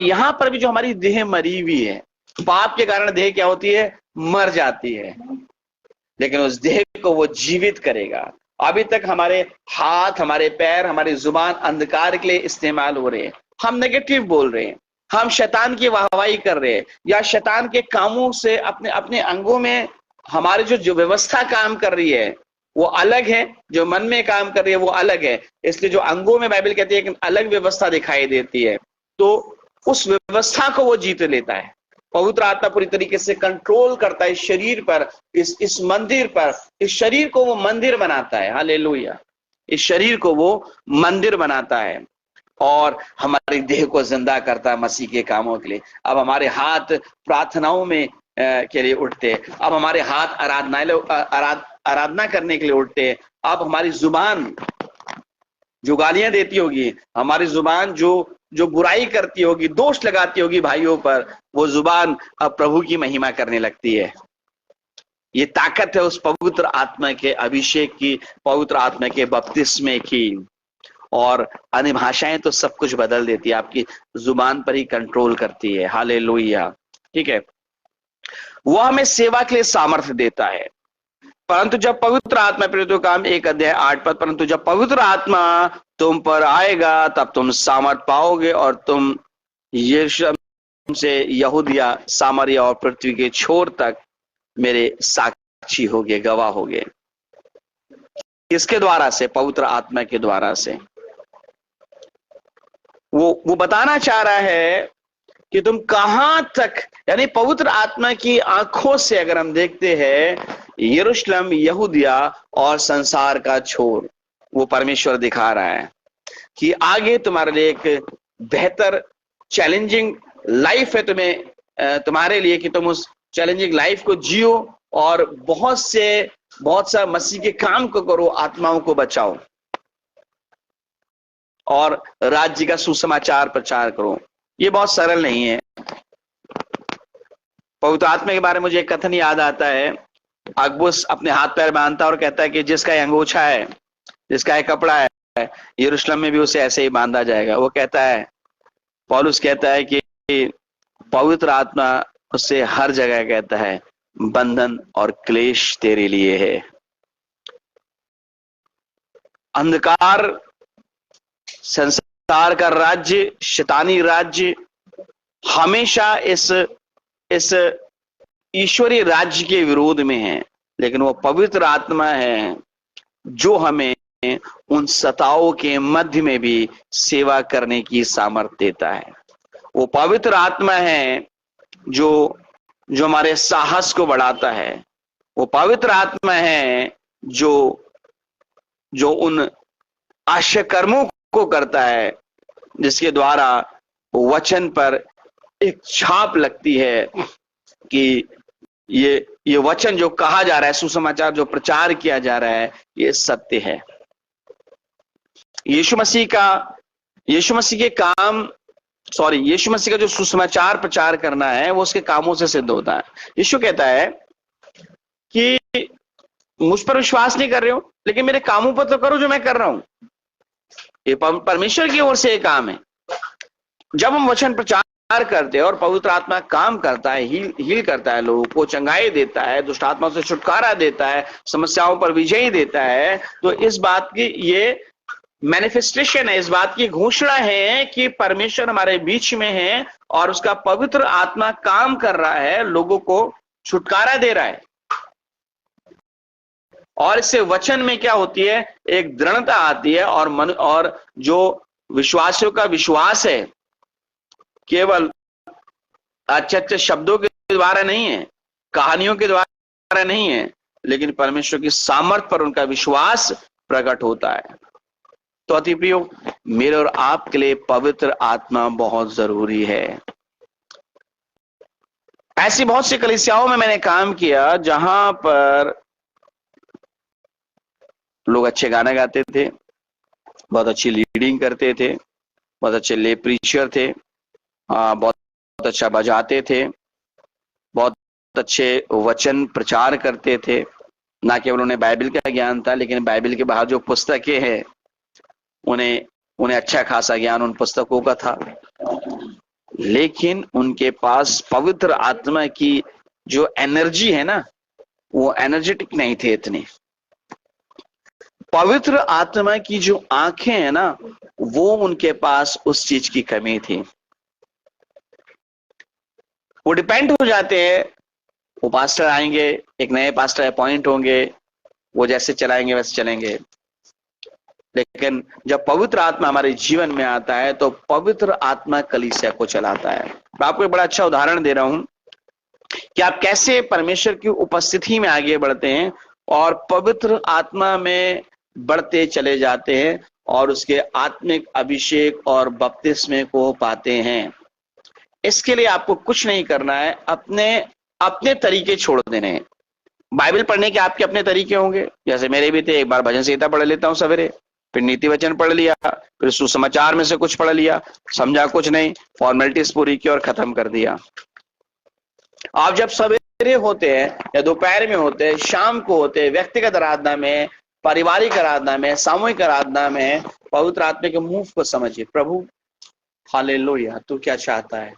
यहां पर भी जो हमारी देह मरी हुई है, पाप के कारण देह क्या होती है, मर जाती है, लेकिन उस देह को वो जीवित करेगा। अभी तक हमारे हाथ, हमारे पैर, हमारी जुबान अंधकार के लिए इस्तेमाल हो रहे हैं, हम नेगेटिव बोल रहे हैं, हम शैतान की वाहवाही कर रहे हैं, या शैतान के कामों से अपने अपने अंगों में हमारी जो व्यवस्था काम कर रही है वो अलग है, जो मन में काम कर रही है वो अलग है। इसलिए जो अंगों में बाइबल कहती है एक अलग व्यवस्था दिखाई देती है, तो उस व्यवस्था को वो जीत लेता है। पवित्र आत्मा पूरी तरीके से कंट्रोल करता है इस शरीर पर, इस मंदिर पर। इस शरीर को वो मंदिर बनाता है, हालेलुया। इस शरीर को वो मंदिर बनाता है और हमारे देह को जिंदा करता है मसीह के कामों के लिए। अब हमारे हाथ प्रार्थनाओं में के लिए उठते, अब हमारे हाथ आराधना करने के लिए उठते, अब हमारी जुबान जो गालियां देती होगी, हमारी जुबान जो बुराई करती होगी, दोष लगाती होगी भाइयों पर, वो जुबान अब प्रभु की महिमा करने लगती है। ये ताकत है उस पवित्र आत्मा के अभिषेक की, पवित्र आत्मा के बपतिस्मे की। और अन्य भाषाएं तो सब कुछ बदल देती है, आपकी जुबान पर ही कंट्रोल करती है, हालेलुया। ठीक है, वह हमें सेवा के लिए सामर्थ्य देता है। परंतु जब पवित्र आत्मा, प्रेरितों का काम 1:8 परंतु जब पवित्र आत्मा तुम पर आएगा तब तुम सामर्थ पाओगे और तुम यरूशलेम से यहूदिया, सामरिया और पृथ्वी के छोर तक मेरे साक्षी होगे, गवाह होगे। किसके द्वारा से? पवित्र आत्मा के द्वारा से। वो बताना चाह रहा है कि तुम कहां तक, यानी पवित्र आत्मा की आंखों से अगर हम देखते हैं यरूशलेम, यहूदिया और संसार का छोर, वो परमेश्वर दिखा रहा है कि आगे तुम्हारे लिए एक बेहतर चैलेंजिंग लाइफ है तुम्हारे लिए, कि तुम उस चैलेंजिंग लाइफ को जियो और बहुत सा मसीह के काम को करो, आत्माओं को बचाओ और राज्य का सुसमाचार प्रचार करो। ये बहुत सरल नहीं है। पवित्र आत्मा के बारे में मुझे एक कथन याद आता है। अगबुस अपने हाथ पैर बांधता और कहता है कि जिसका एक अंगोछा है, जिसका एक कपड़ा है, यरूशलेम में भी उसे ऐसे ही बांधा जाएगा। वो कहता है, पौलुस कहता है कि पवित्र आत्मा उससे हर जगह कहता है बंधन और क्लेश तेरे लिए है। अंधकार, संसार का राज्य, शैतानी राज्य हमेशा इस ईश्वरीय राज्य के विरोध में है, लेकिन वो पवित्र आत्मा है जो हमें उन सताओं के मध्य में भी सेवा करने की सामर्थ्य देता है। वो पवित्र आत्मा है जो हमारे साहस को बढ़ाता है। वो पवित्र आत्मा है जो उन आश्चर्य कर्मों को करता है जिसके द्वारा वचन पर एक छाप लगती है कि ये वचन जो कहा जा रहा है, सुसमाचार जो प्रचार किया जा रहा है, ये सत्य है। यीशु मसीह का जो सुसमाचार प्रचार करना है वो उसके कामों से सिद्ध होता है। यीशु कहता है कि मुझ पर विश्वास नहीं कर रहे हो, लेकिन मेरे कामों पर तो करो जो मैं कर रहा हूं। ये परमेश्वर की ओर से एक काम है। जब हम वचन प्रचार करते हैं और पवित्र आत्मा काम करता है, हील करता है, लोगों को चंगाई देता है, दुष्ट आत्मा से छुटकारा देता है, समस्याओं पर विजय देता है, तो इस बात की ये मैनिफेस्टेशन है, इस बात की घोषणा है कि परमेश्वर हमारे बीच में है और उसका पवित्र आत्मा काम कर रहा है, लोगों को छुटकारा दे रहा है। और इससे वचन में क्या होती है? एक दृढ़ता आती है और जो विश्वासियों का विश्वास है केवल अच्छे शब्दों के द्वारा नहीं है, कहानियों के द्वारा नहीं है, लेकिन परमेश्वर की सामर्थ पर उनका विश्वास प्रकट होता है। तो अति प्रियो, मेरे और आपके लिए पवित्र आत्मा बहुत जरूरी है। ऐसी बहुत सी कलीसियाओं में मैंने काम किया जहां पर लोग अच्छे गाने गाते थे, बहुत अच्छी लीडिंग करते थे, बहुत अच्छे ले प्रीचर थे, बहुत अच्छा बजाते थे, बहुत अच्छे वचन प्रचार करते थे। ना केवल उन्हें बाइबल का ज्ञान था, लेकिन बाइबल के बाहर जो पुस्तकें हैं उन्हें अच्छा खासा ज्ञान उन पुस्तकों का था। लेकिन उनके पास पवित्र आत्मा की जो एनर्जी है ना, वो एनर्जेटिक नहीं थे इतने। पवित्र आत्मा की जो आंखें हैं ना, वो उनके पास उस चीज की कमी थी। वो डिपेंड हो जाते हैं, वो पास्टर आएंगे, एक नए पास्टर अपॉइंट होंगे, वो जैसे चलाएंगे वैसे चलेंगे। लेकिन जब पवित्र आत्मा हमारे जीवन में आता है तो पवित्र आत्मा कलीसिया को चलाता है। मैं आपको एक बड़ा अच्छा उदाहरण दे रहा हूं कि आप कैसे परमेश्वर की उपस्थिति में आगे बढ़ते हैं और पवित्र आत्मा में बढ़ते चले जाते हैं और उसके आत्मिक अभिषेक और बपतिस्मे को पाते हैं। इसके लिए आपको कुछ नहीं करना है, अपने अपने तरीके छोड़ देने हैं। बाइबल पढ़ने के आपके अपने तरीके होंगे, जैसे मेरे भी थे। एक बार भजन संहिता पढ़ लेता हूं सवेरे, फिर नीति वचन पढ़ लिया, फिर सुसमाचार में से कुछ पढ़ लिया, समझा कुछ नहीं, फॉर्मेलिटीज पूरी की और खत्म कर दिया। आप जब सवेरे होते हैं या दोपहर में होते हैं, शाम को होते हैं, व्यक्तिगत आराधना में, पारिवारिक आराधना में, सामूहिक आराधना में, पवित्र आत्मा के मूव को समझिए। प्रभु हालेलुया, तू क्या चाहता है?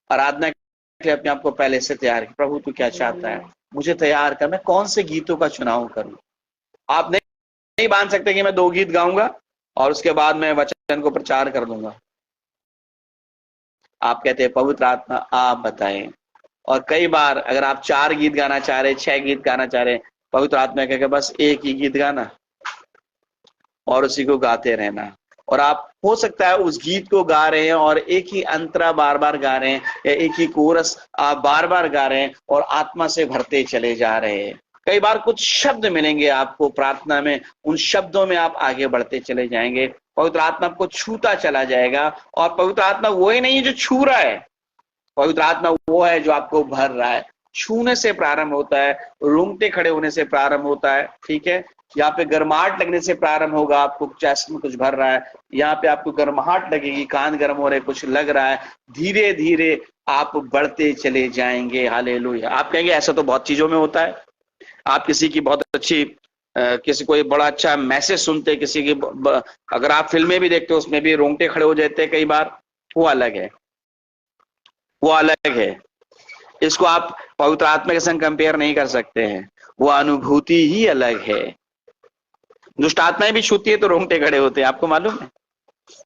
आराधना के लिए अपने आप को पहले से तैयार कर। प्रभु तू क्या चाहता है? मुझे तैयार कर, मैं कौन से गीतों का चुनाव करूं। आप नहीं बांध सकते कि मैं 2 गीत गाऊंगा और उसके बाद मैं वचन को प्रचार कर दूंगा। आप कहते हैं पवित्र आत्मा आप बताएं। और कई बार अगर आप 4 गीत गाना चाह रहे, 6 गीत गाना चाह रहे, पवित्र आत्मा कह के बस एक ही गीत गाना और उसी को गाते रहना। और आप हो सकता है उस गीत को गा रहे हैं और एक ही अंतरा बार बार गा रहे हैं या एक ही कोरस आप बार बार गा रहे हैं और आत्मा से भरते चले जा रहे हैं। कई बार कुछ शब्द मिलेंगे आपको प्रार्थना में, उन शब्दों में आप आगे बढ़ते चले जाएंगे, पवित्र आत्मा आपको छूता चला जाएगा। और पवित्र आत्मा वो ही नहीं है जो छू रहा है, पवित्र आत्मा वो है जो आपको भर रहा है। छूने से प्रारंभ होता है, रूंगटे खड़े होने से प्रारंभ होता है, ठीक है। यहाँ पे गर्माहट लगने से प्रारंभ होगा, आपको चेस्ट में कुछ भर रहा है, यहाँ पे आपको गर्माहट लगेगी, कान गर्म हो रहे, कुछ लग रहा है, धीरे धीरे आप बढ़ते चले जाएंगे। हालेलुया। आप कहेंगे ऐसा तो बहुत चीजों में होता है। आप किसी की बहुत अच्छी किसी कोई बड़ा अच्छा मैसेज सुनते, किसी की अगर आप फिल्में भी देखते हो उसमें भी रोंगटे खड़े हो जाते हैं कई बार, वो अलग है, वो अलग है। इसको आप पवित्र आत्मा के संग कंपेयर नहीं कर सकते हैं, वो अनुभूति ही अलग है। दुष्ट आत्माएं भी छूती है तो रोंगटे खड़े होते हैं, आपको मालूम है।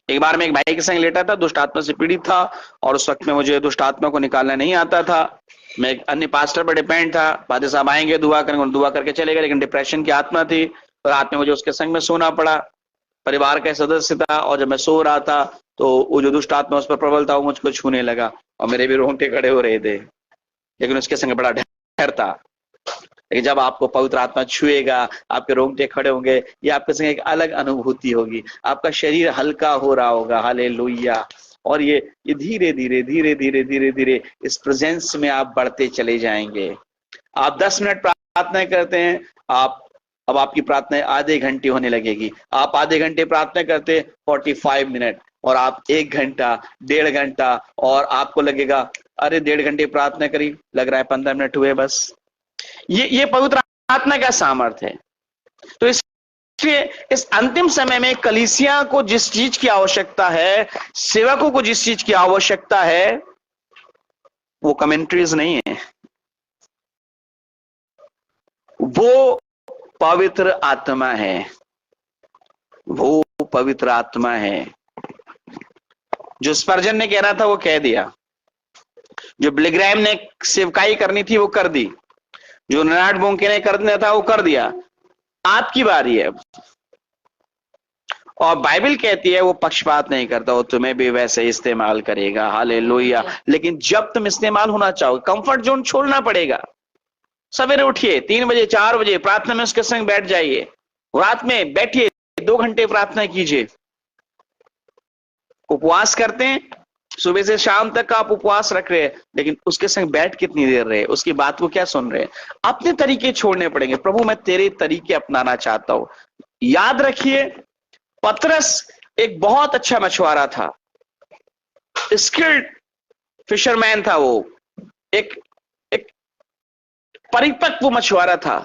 एक बार मैं एक भाई के संग लेटा था, दुष्ट आत्मा से पीड़ित था और उस वक्त में मुझे दुष्ट आत्मा को निकालना नहीं आता था। मैं एक अन्य पास्टर पर डिपेंड था, फादर साहब आएंगे दुआ करेंगे, दुआ करके चले गए, लेकिन डिप्रेशन की आत्मा थी और रात में मुझे उसके संग में सोना पड़ा। परिवार का सदस्य था और जब मैं सो रहा था तो वो जो दुष्ट आत्मा उस पर प्रबल था वो मुझको छूने लगा और मेरे भी रोंगटे खड़े हो रहे थे, लेकिन उसके संग बड़ा डर था। लेकिन जब आपको पवित्र आत्मा छुएगा, आपके रोंगटे खड़े होंगे, ये आपके संग एक अलग अनुभूति होगी, आपका शरीर हल्का हो रहा होगा। हालेलुया। और ये धीरे धीरे धीरे धीरे धीरे धीरे इस प्रेजेंस में आप बढ़ते चले जाएंगे। आप 10 मिनट प्रार्थना करते हैं, आप अब आपकी प्रार्थना आधे घंटे होने लगेगी। आप आधे घंटे प्रार्थना करते 45 मिनट और आप 1 घंटा, 1.5 घंटा, और आपको लगेगा अरे 1.5 घंटे प्रार्थना करी, लग रहा है 15 मिनट हुए बस। ये पवित्र आत्मा का सामर्थ्य है। तो इसलिए इस अंतिम समय में कलीसिया को जिस चीज की आवश्यकता है, सेवकों को जिस चीज की आवश्यकता है, वो कमेंट्रीज नहीं है, वो पवित्र आत्मा है। वो पवित्र आत्मा है। जो स्पर्जन ने कहना था वो कह दिया, जो बिलीग्राम ने सेवकाई करनी थी वो कर दी, जो रेनाल्ड बोंके ने करना था वो कर दिया। आपकी बारी है। और बाइबल कहती है वो पक्षपात नहीं करता, वो तुम्हें भी वैसे इस्तेमाल करेगा। हालेलुया। लेकिन जब तुम इस्तेमाल होना चाहो, कंफर्ट जोन छोड़ना पड़ेगा। सवेरे उठिए 3 बजे 4 बजे प्रार्थना में उसके संग बैठ जाइए, रात में बैठिए 2 घंटे प्रार्थना कीजिए। उपवास करते हैं, सुबह से शाम तक का आप उपवास रख रहे हैं, लेकिन उसके संग बैठ कितनी देर रहे, उसकी बात को क्या सुन रहे हैं। अपने तरीके छोड़ने पड़ेंगे। प्रभु मैं तेरे तरीके अपनाना चाहता हूं। याद रखिए, पतरस एक बहुत अच्छा मछुआरा था, स्किल्ड फिशरमैन था। वो एक परिपक्व मछुआरा था।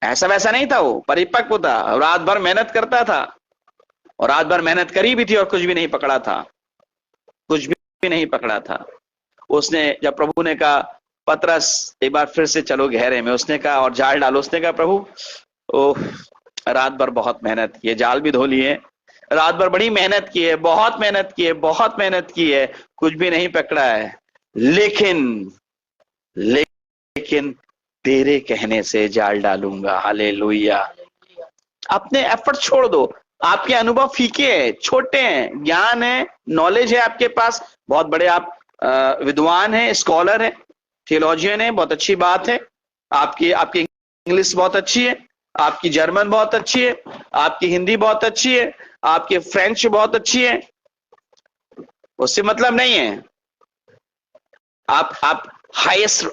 ऐसा वैसा नहीं था, वो परिपक्व था, रात भर मेहनत करता था और रात भर मेहनत करी भी थी और कुछ भी नहीं पकड़ा था। कुछ भी नहीं पकड़ा था। उसने जब प्रभु ने कहा पतरस एक बार फिर से चलो गहरे में, उसने कहा और जाल डालो, उसने कहा प्रभु ओह रात भर बहुत मेहनत की है, जाल भी धो लिए, रात भर बड़ी मेहनत की है, बहुत मेहनत की है, बहुत मेहनत की है, कुछ भी नहीं पकड़ा है, लेकिन लेकिन तेरे कहने से जाल डालूंगा। हालेलुया। अपने एफर्ट छोड़ दो। आपके अनुभव फीके हैं, छोटे हैं, ज्ञान है, नॉलेज है आपके पास, बहुत बड़े आप विद्वान हैं, स्कॉलर है, थियोलॉजियन है, बहुत अच्छी बात है। आपकी आपकी इंग्लिश बहुत अच्छी है, आपकी जर्मन बहुत अच्छी है, आपकी हिंदी बहुत अच्छी है, आपकी फ्रेंच बहुत अच्छी है, उससे मतलब नहीं है। आप हाईएस्ट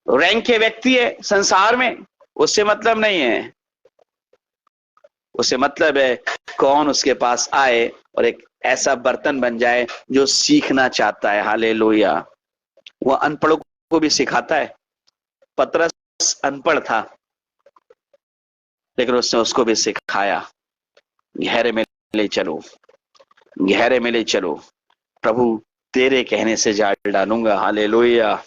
रैंक के व्यक्ति है संसार में, उससे मतलब नहीं है। उससे मतलब है कौन उसके पास आए और एक ऐसा बर्तन बन जाए जो सीखना चाहता है। हालेलुया। वह अनपढ़ों को भी सिखाता है। पतरस अनपढ़ था, लेकिन उसने उसको भी सिखाया, गहरे में ले चलो, गहरे में ले चलो, प्रभु तेरे कहने से जाल डालूंगा। हालेलुया।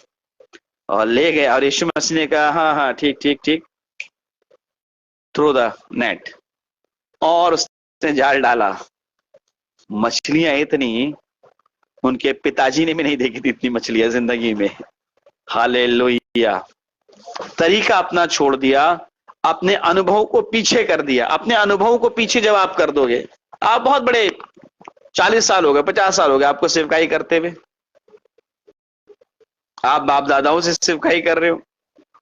और ले गए, और यीशु मसीह ने कहा हाँ हाँ ठीक ठीक ठीक, थ्रो द नेट, और उसने जाल डाला। मछलियां इतनी, उनके पिताजी ने भी नहीं देखी थी इतनी मछलियां जिंदगी में। हालेलुया। तरीका अपना छोड़ दिया, अपने अनुभव को पीछे कर दिया। अपने अनुभव को पीछे जब आप कर दोगे, आप बहुत बड़े 40 साल हो गए, 50 साल हो गए आपको सेवकाई करते हुए, आप बाप दादाओं से सेवकाई कर रहे हो,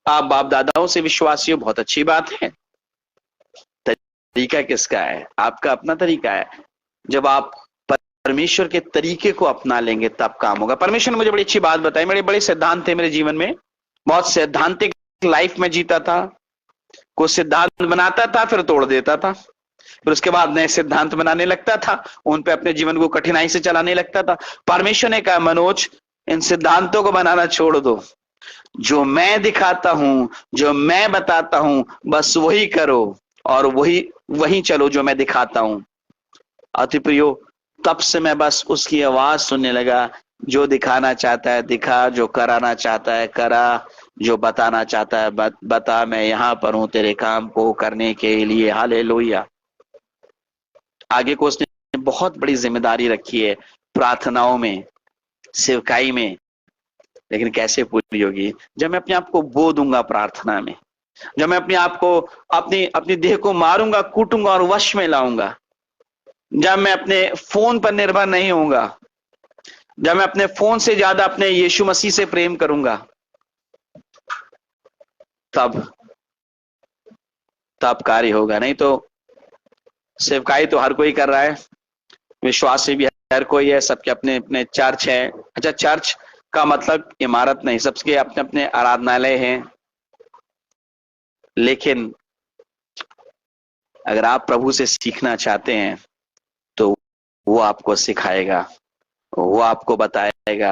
आप बाप दादाओं से विश्वासी हो, बहुत अच्छी बात है। तरीका किसका है? आपका अपना तरीका है। जब आप परमेश्वर के तरीके को अपना लेंगे तब काम होगा। परमेश्वर ने मुझे बड़ी अच्छी बात बताई, मेरे बड़े सिद्धांत थे मेरे जीवन में, बहुत सैद्धांतिक लाइफ में जीता था, कुछ सिद्धांत बनाता था फिर तोड़ देता था, फिर उसके बाद नए सिद्धांत बनाने लगता था, उन पे अपने जीवन को कठिनाई से चलाने लगता था। परमेश्वर ने कहा मनोज इन सिद्धांतों को बनाना छोड़ दो, जो मैं दिखाता हूं, जो मैं बताता हूं, बस वही करो और वही वही चलो जो मैं दिखाता हूं। अति प्रियो, तब से मैं बस उसकी आवाज सुनने लगा, जो दिखाना चाहता है दिखा, जो कराना चाहता है करा, जो बताना चाहता है बता, मैं यहां पर हूं तेरे काम को करने के लिए। हालेलुया। आगे को उसने बहुत बड़ी जिम्मेदारी रखी है प्रार्थनाओं में, सेवकाई में, लेकिन कैसे पूरी होगी? जब मैं अपने आप को बो दूंगा प्रार्थना में, जब मैं अपने आप को अपनी अपनी देह को मारूंगा, कूटूंगा और वश में लाऊंगा, जब मैं अपने फोन पर निर्भर नहीं होऊंगा, जब मैं अपने फोन से ज्यादा अपने यीशु मसीह से प्रेम करूंगा, तब तब कार्य होगा। नहीं तो सेवकाई तो हर कोई कर रहा है, विश्वासी भी हर कोई है, सबके अपने अपने चर्च है। अच्छा, चर्च का मतलब इमारत नहीं, सबके अपने अपने आराधनालय हैं, लेकिन अगर आप प्रभु से सीखना चाहते हैं तो वो आपको सिखाएगा, वो आपको बताएगा।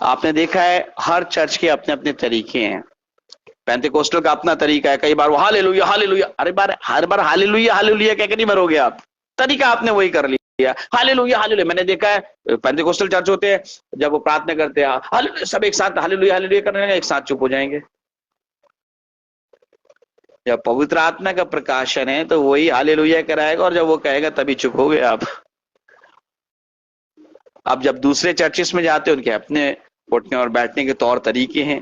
आपने देखा है हर चर्च के अपने अपने तरीके हैं। पेंटेकोस्टल का अपना तरीका है, कई बार वो हालेलुया हालेलुया, अरे बार हर बार हालेलुया हालेलुया कहकर नहीं मरोगे आप, तरीका आपने वही कर लिया, हालेलुया हालेलुया। मैंने देखा है पेंटेकोस्टल चर्च होते हैं, जब वो प्रार्थना करते हैं हालेलुया, सब एक साथ हालेलुया हालेलुया करने लगे, एक साथ चुप हो जाएंगे। जब पवित्र आत्मा का प्रकाशन है तो वही हालेलुया कराएगा, और जब वो कहेगा तभी चुप हो गए आप। अब जब दूसरे चर्चिस में जाते हैं, उनके अपने उठने और बैठने के तौर तरीके हैं,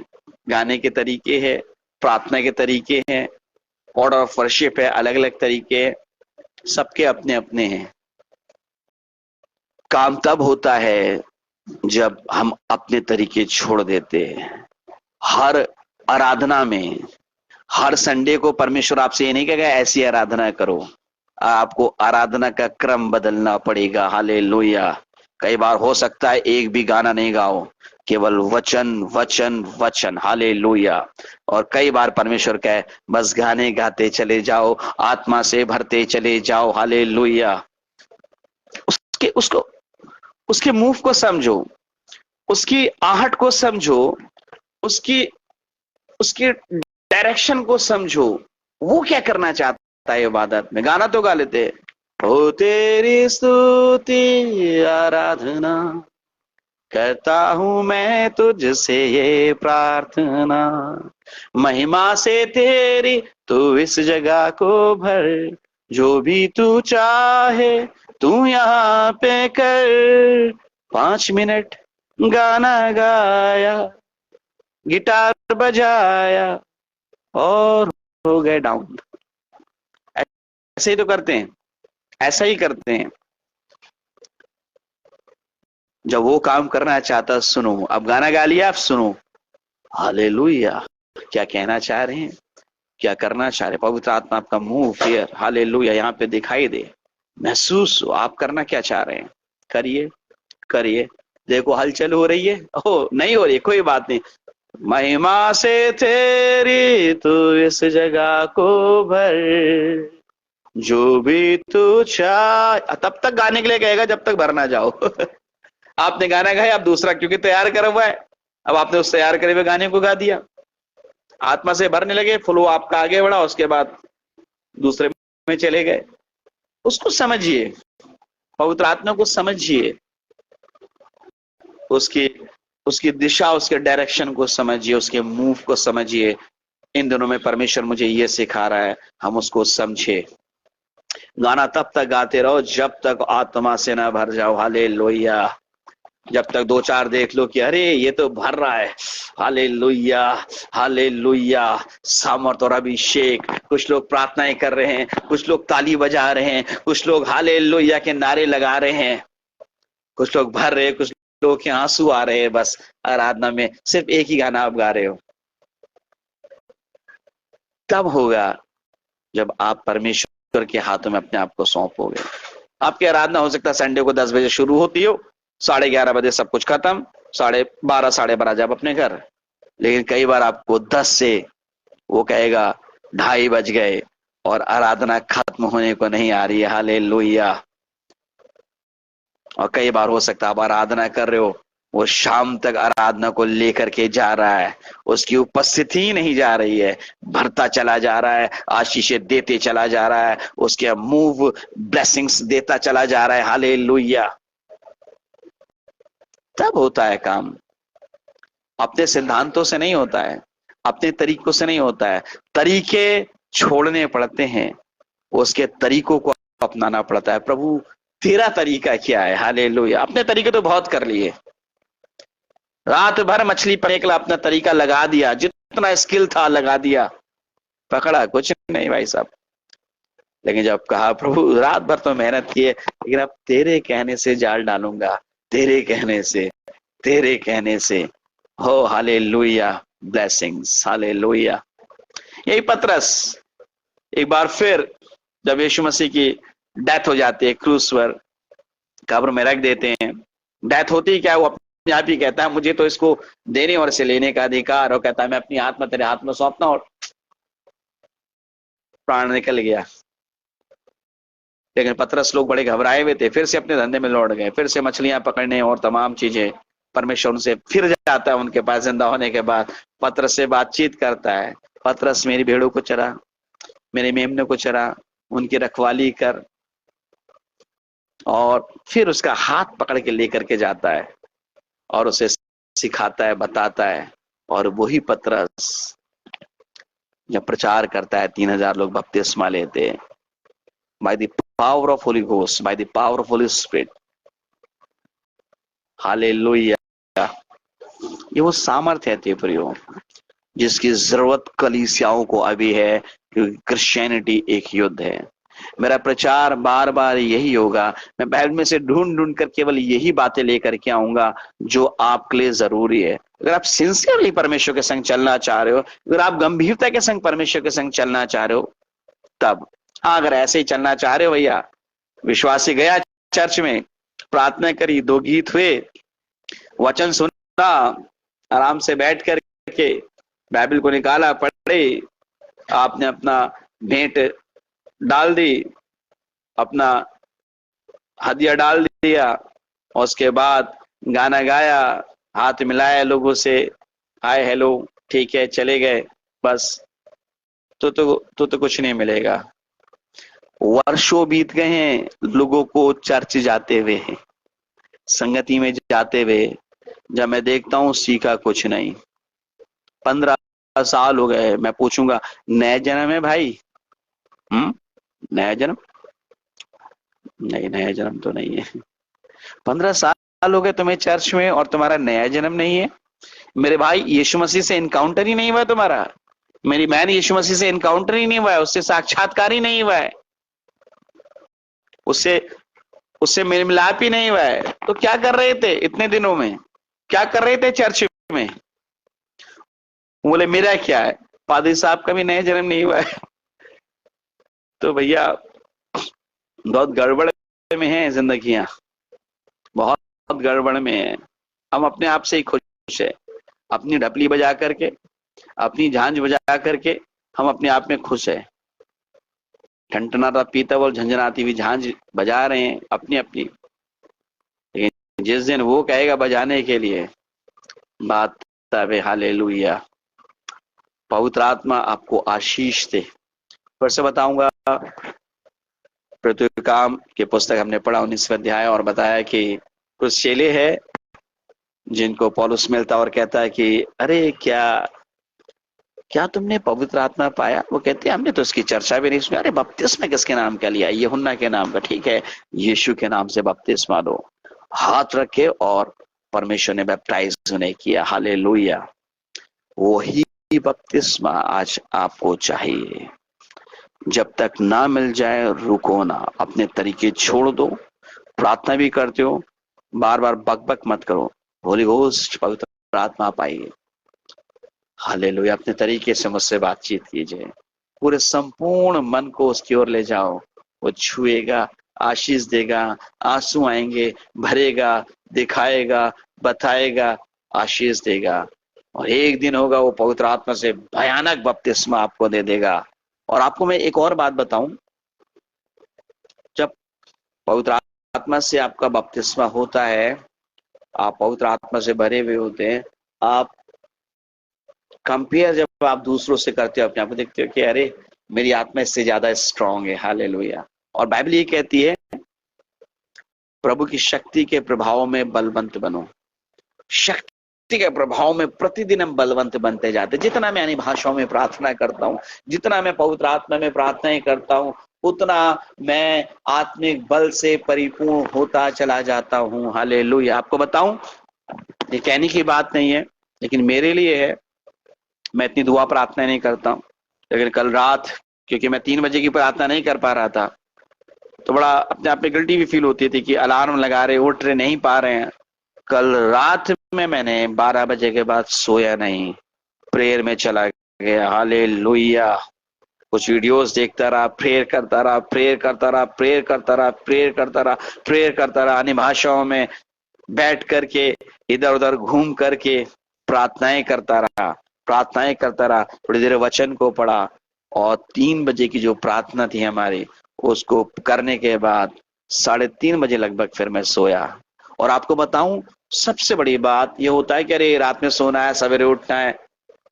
गाने के तरीके हैं, प्रार्थना के तरीके हैं, ऑर्डर ऑफ वर्शिप है, अलग अलग तरीके, सबके अपने अपने हैं। काम तब होता है जब हम अपने तरीके छोड़ देते हैं। हर आराधना में, हर संडे को परमेश्वर आपसे ये नहीं कहेगा ऐसी आराधना करो, आपको आराधना का क्रम बदलना पड़ेगा। हालेलुया। कई बार हो सकता है एक भी गाना नहीं गाओ, केवल वचन वचन वचन। हालेलुया। और कई बार परमेश्वर कहे बस गाने गाते चले जाओ, आत्मा से भरते चले जाओ। हालेलुया। उसके उसको उसके मूव को समझो, उसकी आहट को समझो, उसकी उसकी डायरेक्शन को समझो, वो क्या करना चाहता है इबादत में। गाना तो गा लेते हैं, ओ तेरी स्तुति आराधना करता हूं मैं तुझसे ये प्रार्थना, महिमा से तेरी तू इस जगह को भर, जो भी तू चाहे तू यहाँ पे कर। 5 मिनट गाना गाया, गिटार बजाया और हो गए डाउन। ऐसे ही तो करते हैं, ऐसा ही करते हैं। जब वो काम करना चाहता सुनो, अब गाना गा लिया, आप सुनो हालेलुया, क्या कहना चाह रहे हैं, क्या करना चाह रहे हैं। पवित्र आत्मा आपका मुंह फिर हालेलुया यहाँ पे दिखाई दे, महसूस हो आप करना क्या चाह रहे हैं। करिए करिए, देखो हलचल हो रही है, ओ नहीं हो रही, कोई बात नहीं। महिमा से तेरी तू इस जगह को भर, जो भी तू चाह, तब तक गाने के लिए कहेगा जब तक भर ना जाओ। आपने गाना गाया, आप दूसरा क्योंकि तैयार करा हुआ है, अब आपने उस तैयार करे हुए गाने को गा दिया, आत्मा से भरने लगे, फ्लो आपका आगे बढ़ा, उसके बाद दूसरे में चले गए। उसको समझिए, पवित्र आत्मा को समझिए, उसकी उसकी दिशा, उसके डायरेक्शन को समझिए, उसके मूव को समझिए। इन दिनों में परमेश्वर मुझे ये सिखा रहा है, हम उसको समझे। गाना तब तक गाते रहो जब तक आत्मा से ना भर जाओ। हालेलुया। जब तक 2-4 देख लो कि अरे ये तो भर रहा है, हालेलुया हालेलुया, सामर्थ और अभिषेक। कुछ लोग प्रार्थनाएं कर रहे हैं, कुछ लोग ताली बजा रहे हैं, कुछ लोग हालेलुया के नारे लगा रहे हैं, कुछ लोग भर रहे हैं, कुछ लोग के आंसू आ रहे हैं। बस आराधना में सिर्फ एक ही गाना आप गा रहे हो। तब होगा जब आप परमेश्वर के हाथों में अपने आप को सौंपोगे। आपकी आराधना हो सकता है संडे को 10 बजे शुरू होती हो, 11:30 बजे सब कुछ खत्म, 12:30 12:30 जब अपने घर। लेकिन कई बार आपको 10 से वो कहेगा 2:30 बज गए और आराधना खत्म होने को नहीं आ रही है। हालेलुया। और कई बार हो सकता है आप आराधना कर रहे हो, वो शाम तक आराधना को लेकर के जा रहा है, उसकी उपस्थिति ही नहीं जा रही है, भरता चला जा रहा है, आशीषें देते चला जा रहा है, उसके मूव ब्लेसिंग्स देता चला जा रहा है। हालेलुया। तब होता है काम। अपने सिद्धांतों से नहीं होता है, अपने तरीकों से नहीं होता है, तरीके छोड़ने पड़ते हैं, उसके तरीकों को अपनाना पड़ता है। प्रभु तेरा तरीका क्या है। हालेलुया। अपने तरीके तो बहुत कर लिए, रात भर मछली पकड़ने के लिए अपना तरीका लगा दिया, जितना स्किल था लगा दिया, पकड़ा कुछ नहीं भाई साहब। लेकिन जब कहा प्रभु रात भर तो मेहनत की है, लेकिन अब तेरे कहने से जाल डालूंगा, तेरे कहने से, तेरे कहने से। हो हालेलुया, ब्लेसिंग्स, हालेलुया। यही पतरस एक बार फिर जब यीशु मसीह की डेथ हो जाती है, क्रूस पर कब्र में रख देते हैं। डेथ होती क्या, वो अपने आप ही कहता है मुझे तो इसको देने और इसे लेने का अधिकार, और कहता है मैं अपनी आत्मा तेरे हाथ में सौंपता हूं, और प्राण निकल गया। लेकिन पतरस लोग बड़े घबराए हुए थे, फिर से अपने धंधे में लौट गए, फिर से मछलियां पकड़ने और तमाम चीजें। परमेश्वर उनसे फिर जाता है उनके पास जिंदा होने के बाद, पतरस से बातचीत करता है, पतरस मेरी भेड़ों को चरा, मेरे मेमनों को चरा, उनकी रखवाली कर। और फिर उसका हाथ पकड़ के लेकर के जाता है और उसे सिखाता है, बताता है। और वही पतरस जब प्रचार करता है, 3000 लोग बपतिस्मा लेते हैं, by the power of Holi ghost, by the power of Holi spirit. Hallelujah. ये वो सामर्थ्य है थे प्रियो, जिसकी जरूरत कलीसियाओं को अभी है, क्योंकि क्रिश्चियनिटी एक युद्ध है। मेरा प्रचार बार बार यही होगा, मैं बाइबल में से ढूंढ ढूंढ कर केवल यही बातें लेकर के आऊंगा जो आपके लिए जरूरी है। अगर आप सिंसियरली परमेश्वर के संग चलना चाह रहे हो, अगर आप गंभीरता के संग परमेश्वर के संग चलना चाह रहे हो, तब हाँ, अगर ऐसे ही चलना चाह रहे हो भैया, विश्वासी गया चर्च में, प्रार्थना करी, 2 गीत हुए, वचन सुना, आराम से बैठ करके बाइबल को निकाला, पढ़े, आपने अपना भेंट डाल दी, अपना हदिया डाल दिया, और उसके बाद गाना गाया, हाथ मिलाया लोगों से, हाय हेलो, ठीक है, चले गए, बस। तो कुछ नहीं मिलेगा। वर्षों बीत गए हैं लोगों को चर्च जाते हुए, संगति में जाते हुए। जब मैं देखता हूं सीखा कुछ नहीं। 15 साल हो गए, मैं पूछूंगा नया जन्म है भाई? नया जन्म? नहीं, नया जन्म तो नहीं है। 15 साल हो गए तुम्हें चर्च में और तुम्हारा नया जन्म नहीं है? मेरे भाई, यीशु मसीह से इनकाउंटर ही नहीं हुआ तुम्हारा। मेरी बहन, यीशु मसीह से इनकाउंटर ही नहीं हुआ है, उससे साक्षात्कार ही नहीं हुआ है, उससे उससे मेल मिलाप ही नहीं हुआ है। तो क्या कर रहे थे इतने दिनों में? क्या कर रहे थे चर्च में? बोले मेरा क्या है, पादरी साहब का भी नया जन्म नहीं हुआ है। तो भैया, बहुत गड़बड़ में है जिंदगियां, बहुत गड़बड़ में है। हम अपने आप से ही खुश है, अपनी ढपली बजा करके, अपनी झांझ बजा करके हम अपने आप में खुश है। ठनठनाता पीतल और झंझनाती हुई झांझ बजा रहे हैं अपनी अपनी। लेकिन जिस दिन वो कहेगा बजाने के लिए, बात तब है। हालेलुया। पवित्र आत्मा आपको आशीष दे। फिर से बताऊंगा, पृथ्वी काम की पुस्तक हमने पढ़ा 19वें अध्याय, और बताया कि कुछ चेले हैं जिनको पौलुस मिलता और कहता है कि अरे क्या क्या तुमने पवित्र आत्मा पाया? वो कहते हैं हमने तो इसकी चर्चा भी नहीं सुनी। अरे बपतिस्मा किसके नाम का लिया? यूहन्ना के नाम का। ठीक है, यीशु के नाम से बपतिस्मा लो। हाथ रखे और परमेश्वर ने बैप्टाइज उन्हें किया। हालेलुया। वही बपतिस्मा आज आपको चाहिए। जब तक ना मिल जाए रुको ना, अपने तरीके छोड़ दो। प्रार्थना भी करते हो, बार बार बकबक मत करो। होली घोस्ट, पवित्र आत्मा पाइए। हालेलुया। अपने तरीके से मुझसे बातचीत कीजिए, पूरे संपूर्ण मन को उसकी ओर ले जाओ। वो छुएगा, आशीष देगा, आंसू आएंगे, भरेगा, दिखाएगा, बताएगा, आशीष देगा। और एक दिन होगा वो पवित्र आत्मा से भयानक बपतिस्मा आपको दे देगा। और आपको मैं एक और बात बताऊं, जब पवित्र आत्मा से आपका बपतिस्मा होता है, आप पवित्र आत्मा से भरे हुए होते हैं, आप कंपेयर जब आप दूसरों से करते हो, अपने आप को देखते हो कि अरे मेरी आत्मा इससे ज्यादा स्ट्रांग है। हालेलुया। और बाइबल ये कहती है, प्रभु की शक्ति के प्रभाव में बलवंत बनो। शक्ति के प्रभाव में प्रतिदिन हम बलवंत बनते जाते। जितना मैं अन्य भाषाओं में प्रार्थना करता हूँ, जितना मैं पवित्र आत्मा में प्रार्थनाएं करता हूँ, उतना मैं आत्मिक बल से परिपूर्ण होता चला जाता हूँ। हालेलुया। आपको बताऊं, ये कहने की बात नहीं है, लेकिन मेरे लिए है। मैं इतनी दुआ प्रार्थना नहीं करता हूँ, लेकिन कल रात, क्योंकि मैं 3 बजे की प्रार्थना नहीं कर पा रहा था, तो बड़ा अपने आप में गिल्टी भी फील होती थी कि अलार्म लगा रहे, उठ रहे, नहीं पा रहे हैं। कल रात में मैंने 12 बजे के बाद सोया नहीं, प्रेयर में चला गया। हालेलुया। कुछ वीडियोस देखता रहा, प्रेयर करता रहा, प्रेयर करता रहा, प्रेयर करता रहा, प्रेयर करता रहा, प्रेयर करता रहा। अन्य भाषाओं में बैठ करके, इधर उधर घूम करके प्रार्थनाएं करता रहा, प्रार्थनाएं करता रहा। थोड़ी देर वचन को पढ़ा, और 3 बजे की जो प्रार्थना थी हमारी, उसको करने के बाद 3:30 बजे लगभग फिर मैं सोया। और आपको बताऊं, सबसे बड़ी बात ये होता है कि अरे रात में सोना है, सवेरे उठना है।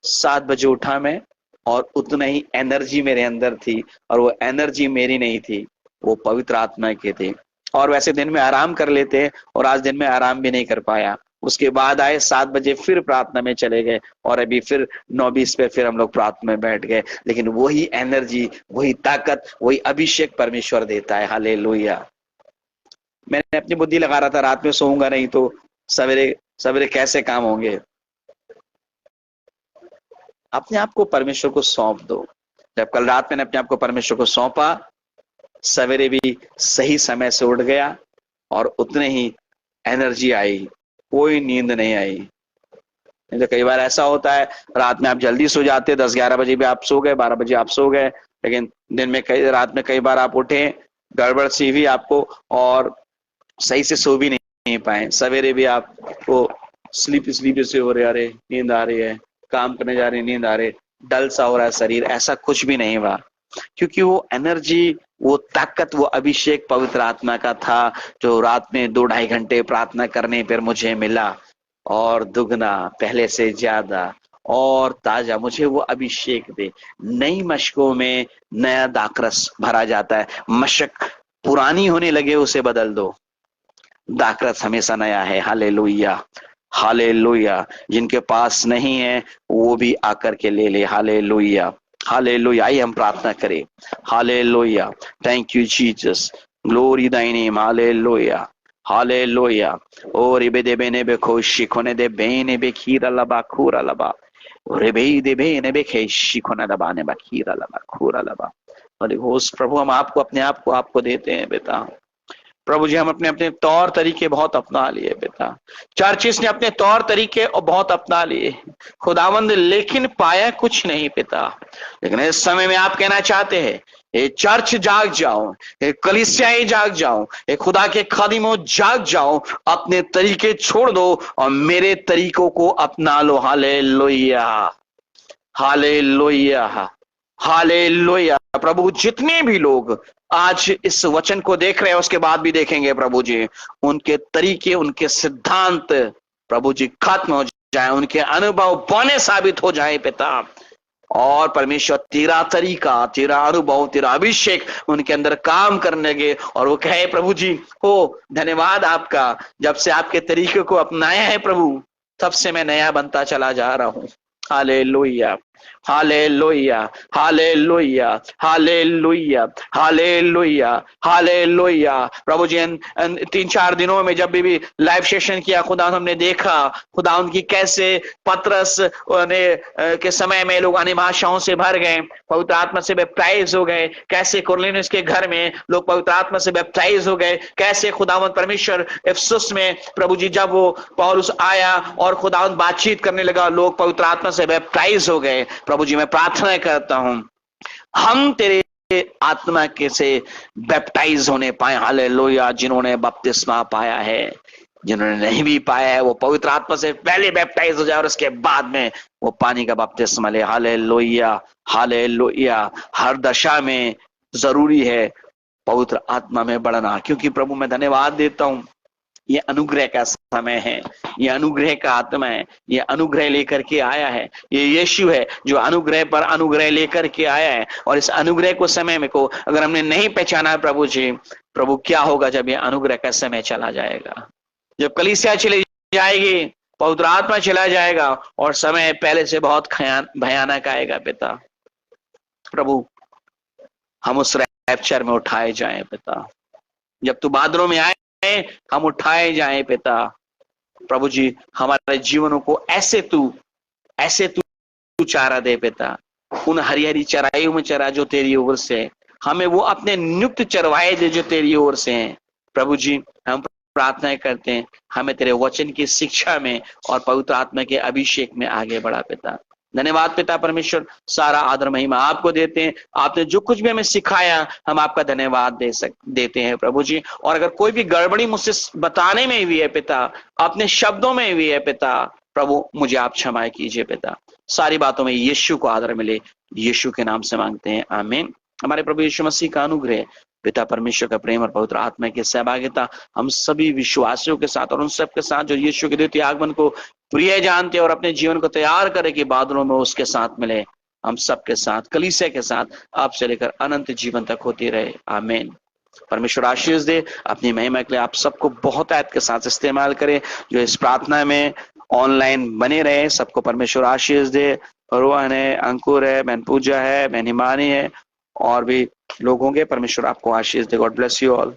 7 बजे उठा मैं, और उतना ही एनर्जी मेरे अंदर थी, और वो एनर्जी मेरी नहीं थी, वो पवित्र आत्मा की थी। और वैसे दिन में आराम कर लेते हैं, और आज दिन में आराम भी नहीं कर पाया। उसके बाद आए 7 बजे, फिर प्रार्थना में चले गए, और अभी फिर 9:20 पे फिर हम लोग प्रार्थना में बैठ गए। लेकिन वही एनर्जी, वही ताकत, वही अभिषेक परमेश्वर देता है। हालेलुया। मैंने अपनी बुद्धि लगा रहा था रात में सोऊंगा नहीं तो सवेरे सवेरे कैसे काम होंगे। अपने आप को परमेश्वर को सौंप दो। जब कल रात मैंने अपने आप को परमेश्वर को सौंपा, सवेरे भी सही समय से उठ गया, और उतने ही एनर्जी आई, कोई नींद नहीं आई। नहीं तो कई बार ऐसा होता है, रात में आप जल्दी सो जाते, 10-11 बजे भी आप सो गए, 12 बजे आप सो गए, लेकिन दिन में रात में कई बार आप उठे, गड़बड़ सी हुई आपको, और सही से सो भी नहीं पाए। सवेरे भी आपको स्लीप से हो रहे, अरे नींद आ रही है, काम करने जा रहे, नींद आ रही, डल सा हो रहा है शरीर। ऐसा कुछ भी नहीं हुआ, क्योंकि वो एनर्जी, वो ताकत, वो अभिषेक पवित्र आत्मा का था, जो रात में 2-2.5 घंटे प्रार्थना करने पर मुझे मिला, और दुगना, पहले से ज्यादा। और ताजा, मुझे वो अभिषेक दे। नई मशकों में नया दाखरस भरा जाता है, मशक पुरानी होने लगे उसे बदल दो, दाखरस हमेशा नया है। Hallelujah, hallelujah. जिनके पास नहीं है वो भी आकर के ले ले। Hallelujah, hallelujah. आइए हम प्रार्थना करें। Hallelujah, thank you Jesus, glory thy name. Hallelujah, hallelujah. ओ रिबे दे बेने बे खोशी कोने दे बेने बे खीरा लबा खूरा लबा, रिबे दे बेने बे खेशी कोने दबा ने बा खीरा लबा खूरा लबा। होली घोस्ट प्रभु, हम आपको अपने आप को आपको देते हैं बेटा। प्रभु जी, हम अपने अपने तौर तरीके बहुत अपना लिए बेटा, चर्चिस ने अपने तौर तरीके और बहुत अपना लिए खुदावंद, लेकिन पाया कुछ नहीं पिता। लेकिन इस समय में आप कहना चाहते हैं, ये चर्च जाग जाओ, ये कलीसियाएं जाग जाओ, ये खुदा के खादिमों जाग जाओ, अपने तरीके छोड़ दो और मेरे तरीकों को अपना लो। Hallelujah, hallelujah, hallelujah. प्रभु, जितने भी लोग आज इस वचन को देख रहे हैं, उसके बाद भी देखेंगे प्रभु जी, उनके तरीके, उनके सिद्धांत प्रभु जी खत्म हो जाए, उनके अनुभव बौने साबित हो जाए पिता। और परमेश्वर तेरा तरीका, तेरा अनुभव, तेरा अभिषेक उनके अंदर काम करने लगे और वो कहे प्रभु जी, हो धन्यवाद आपका, जब से आपके तरीके को अपनाया है प्रभु, तब से मैं नया बनता चला जा रहा हूं। Hallelujah, hallelujah, hallelujah, hallelujah, hallelujah, hallelujah. प्रभु जी, 3-4 दिनों में जब भी लाइव सेशन किया खुदा, हमने देखा खुदा उनकी कैसे पतरस के समय में लोग अन्य भाषाओं से भर गए, पवित्र आत्मा से बैप्टाइज हो गए, कैसे कुरनेलियुस के घर में लोग पवित्र आत्मा से बैप्टाइज हो गए, कैसे खुदावंद परमेश्वर इफिसुस में प्रभु जी जब वो पौलुस आया और खुदावंद बातचीत करने लगा, लोग पवित्र आत्मा से बैप्टाइज हो गए। प्रभु जी, मैं प्रार्थना करता हूं हम तेरे आत्मा के से बैप्टाइज होने पाए। हालेलुया। जिन्होंने बपतिस्मा पाया है, जिन्होंने नहीं भी पाया है, वो पवित्र आत्मा से पहले बैप्टाइज हो जाए और उसके बाद में वो पानी का बपतिस्मा ले। Hallelujah, hallelujah. हर दशा में जरूरी है पवित्र आत्मा में बढ़ना, क्योंकि प्रभु मैं धन्यवाद देता हूं, ये अनुग्रह का समय है, ये अनुग्रह का आत्मा है, ये अनुग्रह लेकर के आया है। ये यीशु है जो अनुग्रह पर अनुग्रह लेकर के आया है। और इस अनुग्रह को समय में को अगर हमने नहीं पहचाना प्रभु जी, प्रभु क्या होगा जब ये अनुग्रह का समय चला जाएगा, जब कलीसिया चली जाएगी, पवित्र आत्मा चला जाएगा और समय पहले से बहुत भयानक आएगा पिता। प्रभु, हम उस रैप्चर में उठाए जाएं पिता, जब तू बादलों में आए हम उठाए जाएं पिता। प्रभु जी, हमारे जीवनों को ऐसे तू चारा दे पिता, उन हरी हरी चराइयों में चरा जो तेरी ओर से, हमें वो अपने नियुक्त चरवाए दे जो तेरी ओर से हैं। प्रभु जी, हम प्रार्थना करते हैं, हमें तेरे वचन की शिक्षा में और पवित्र आत्मा के अभिषेक में आगे बढ़ा पिता। धन्यवाद पिता परमेश्वर, सारा आदर महिमा आपको देते हैं। आपने जो कुछ भी हमें सिखाया, हम आपका धन्यवाद देते हैं प्रभु जी। और अगर कोई भी गड़बड़ी मुझसे बताने में भी है पिता, अपने शब्दों में भी है पिता, प्रभु मुझे आप क्षमा कीजिए पिता। सारी बातों में यीशु को आदर मिले, यीशु के नाम से मांगते हैं, आमीन। हमारे प्रभु यीशु मसीह का अनुग्रह, पिता परमेश्वर का प्रेम और पवित्र आत्मा की सहभागिता हम सभी विश्वासियों के साथ और उन सब के साथ जो यीशु के द्वितीय आगमन को प्रिय जानते और अपने जीवन को तैयार करे कि बादलों में उसके साथ मिले, हम सबके साथ, कलीसिया के साथ, आप से लेकर अनंत जीवन तक होती रहे, आमीन। परमेश्वर आशीष दे, अपनी महिमा के लिए आप सबको बहुत आयत के साथ इस्तेमाल करे। जो इस प्रार्थना में ऑनलाइन बने रहे, सबको परमेश्वर आशीष दे। रोहन है, अंकुर है, बहन पूजा है, बहन हिमानी है और भी लोग होंगे, परमेश्वर आपको आशीष दे। God bless you all.